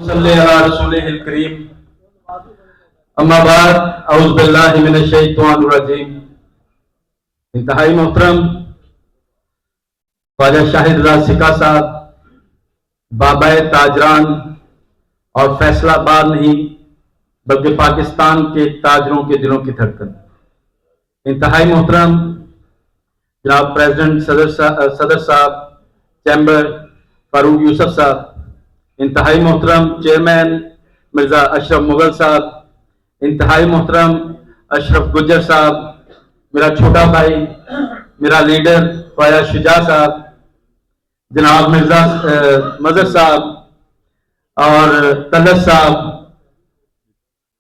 صلی علی رسولہ الکریم اما بعد اعوذ باللہ من الشیطان الرجیم۔ انتہائی محترم خواجہ شاہد رضا سکا صاحب، بابا تاجران اور فیصلہ آباد نہیں بلکہ پاکستان کے تاجروں کے دلوں کی دھڑکن، انتہائی محترم جناب پریزیڈنٹ صدر صاحب چیمبر فاروق یوسف صاحب، انتہائی محترم چیئرمین مرزا اشرف مغل صاحب، انتہائی محترم اشرف گجر صاحب، میرا چھوٹا بھائی، میرا لیڈر خواجہ شجاع صاحب، جناب مرزا مظہر صاحب اور طلعت صاحب،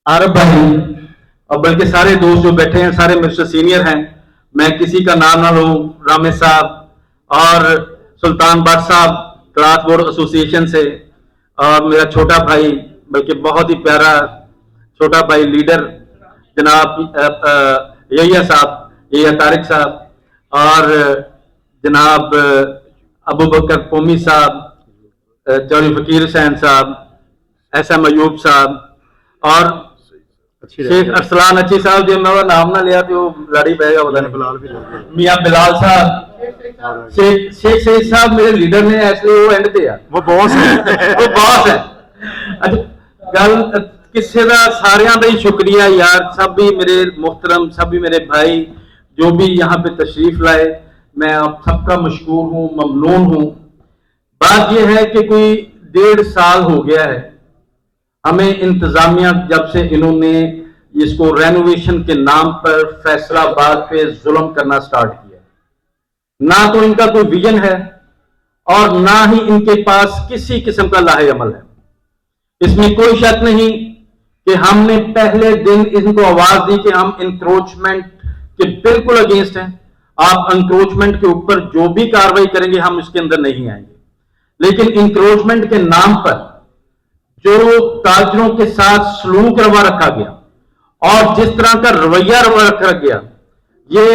عارف بھائی، اور بلکہ سارے دوست جو بیٹھے ہیں سارے میرے سے سینئر ہیں، میں کسی کا نام نہ لوں، رامے صاحب اور سلطان بٹ صاحب کلاس بورڈ ایسوسی ایشن سے، اور میرا چھوٹا بھائی بلکہ بہت ہی پیارا چھوٹا بھائی لیڈر جناب یحییٰ صاحب، یحییٰ طارق صاحب، اور جناب ابو بکر قومی صاحب، چودھری فقیر حسین صاحب، ایس ایم ایوب صاحب، اور شیخ ارسلان اچھی صاحب، جو میں نام نہ لیا تو لڑی پائے گا پتہ نہیں، میاں بلال صاحب، شیخ سید صاحب میرے لیڈر نے، ایسے وہ اینڈ پہ وہ باس ہے، وہ باس ہے۔ گل کسے دا ساریاں دا ہی شکریہ یار، سب بھی میرے محترم، سب بھی میرے بھائی جو بھی یہاں پہ تشریف لائے، میں آپ سب کا مشکور ہوں، ممنون ہوں۔ بات یہ ہے کہ کوئی 1.5 سال ہو گیا ہے ہمیں انتظامیہ جب سے انہوں نے اس کو رینوویشن کے نام پر فیصلہ آباد پہ ظلم کرنا سٹارٹ کیا، نہ تو ان کا کوئی ویژن ہے اور نہ ہی ان کے پاس کسی قسم کا لاہ عمل ہے۔ اس میں کوئی شک نہیں کہ ہم نے پہلے دن ان کو آواز دی کہ ہم انکروچمنٹ کے بالکل اگینسٹ ہیں، آپ انکروچمنٹ کے اوپر جو بھی کاروائی کریں گے ہم اس کے اندر نہیں آئیں گے، لیکن انکروچمنٹ کے نام پر جو تاجروں کے ساتھ سلوک روا رکھا گیا اور جس طرح کا رویہ روا رکھا گیا، یہ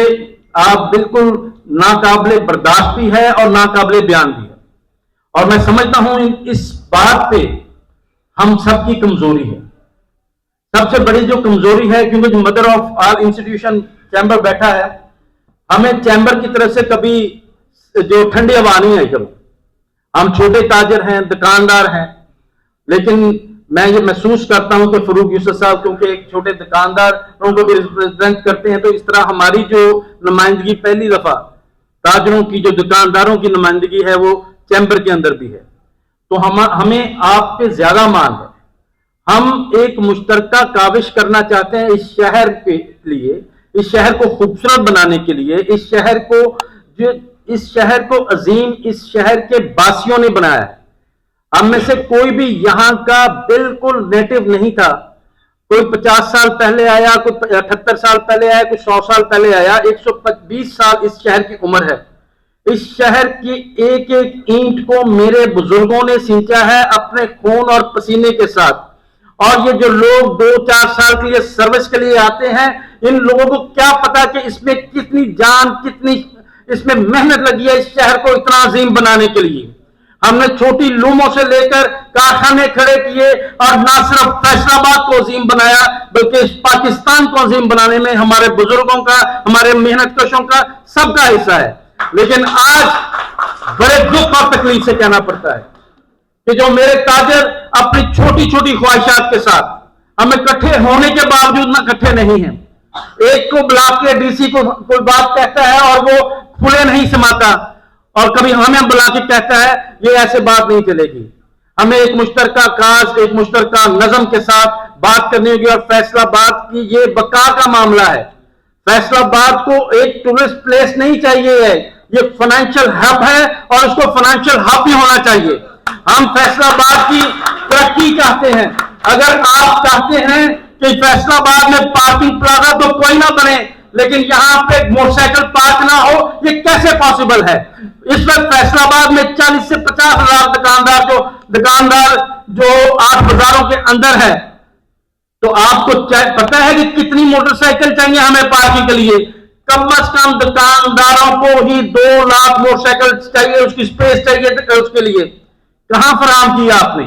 آپ بالکل ناقابل برداشت بھی ہے اور ناقابل بیان بھی ہے، اور میں سمجھتا ہوں اس بات پہ ہم سب کی کمزوری ہے۔ سب سے بڑی جو کمزوری ہے، کیونکہ جو mother of all institution chamber بیٹھا ہے، ہمیں چیمبر کی طرف سے کبھی جو ٹھنڈی ہوا نہیں آئی کبھی۔ ہم چھوٹے تاجر ہیں، دکاندار ہیں، لیکن میں یہ محسوس کرتا ہوں کہ فاروق یوسف صاحب کیونکہ ایک چھوٹے دکانداروں کو بھی ریپرزینٹ کرتے ہیں، تو اس طرح ہماری جو نمائندگی پہلی دفعہ تاجروں کی جو دکانداروں کی نمائندگی ہے وہ چیمبر کے اندر بھی ہے، تو ہمیں آپ پہ زیادہ مان ہے۔ ہم ایک مشترکہ کاوش کرنا چاہتے ہیں اس شہر کے لیے، اس شہر کو خوبصورت بنانے کے لیے، اس شہر کو عظیم، اس شہر کے باسیوں نے بنایا ہے۔ ہم میں سے کوئی بھی یہاں کا بالکل نیٹو نہیں تھا، کوئی 50 سال پہلے آیا، کوئی 78 سال پہلے آیا، کوئی 100 سال پہلے آیا، 120 سال اس شہر کی عمر ہے۔ اس شہر کی ایک ایک اینٹ کو میرے بزرگوں نے سینچا ہے اپنے خون اور پسینے کے ساتھ، اور یہ جو لوگ 2-4 سال کے لیے سروس کے لیے آتے ہیں، ان لوگوں کو کیا پتا کہ اس میں کتنی جان، کتنی اس میں محنت لگی ہے اس شہر کو اتنا عظیم بنانے کے لیے۔ ہم نے چھوٹی لوموں سے لے کر کارخانے کھڑے کیے، اور نہ صرف فیصلہ آباد کو عظیم بنایا بلکہ پاکستان کو عظیم بنانے میں ہمارے بزرگوں کا، ہمارے محنت کشوں کا سب کا حصہ ہے۔ لیکن آج بڑے دکھ اور تکلیف سے کہنا پڑتا ہے کہ جو میرے تاجر اپنی چھوٹی چھوٹی خواہشات کے ساتھ ہمیں اکٹھے ہونے کے باوجود نہ اکٹھے نہیں ہیں۔ ایک کو بلا کے ڈی سی کو کوئی بات کہتا ہے اور وہ پھولے نہیں سماتا، اور کبھی ہمیں بلا کے کہتا ہے یہ ایسے بات نہیں چلے گی۔ ہمیں ایک مشترکہ کاز، ایک مشترکہ نظم کے ساتھ بات کرنی ہوگی، اور فیصلہ آباد کی یہ بقا کا معاملہ ہے۔ فیصلہ آباد کو ایک ٹورسٹ پلیس نہیں چاہیے ہے، یہ فائنینشیل ہب ہے اور اس کو فائنینشیل ہب بھی ہونا چاہیے۔ ہم فیصلہ آباد کی ترقی چاہتے ہیں۔ اگر آپ چاہتے ہیں کہ فیصلہ آباد میں پارکنگ پلازا تو کوئی نہ بنے، لیکن یہاں پہ موٹر سائیکل پارک نہ ہو، یہ کیسے پاسبل ہے؟ اس وقت فیصلہ آباد میں 40 سے 50 ہزار دکاندار جو 8 بازاروں کے اندر ہے، تو آپ کو پتا ہے کہ کتنی موٹر سائیکل چاہیے ہمیں پارکنگ کے لیے؟ کم از کم دکانداروں کو ہی 2 لاکھ موٹر سائیکل چاہیے، اس کی سپیس چاہیے اس کے لیے۔ کہاں فراہم کیا آپ نے؟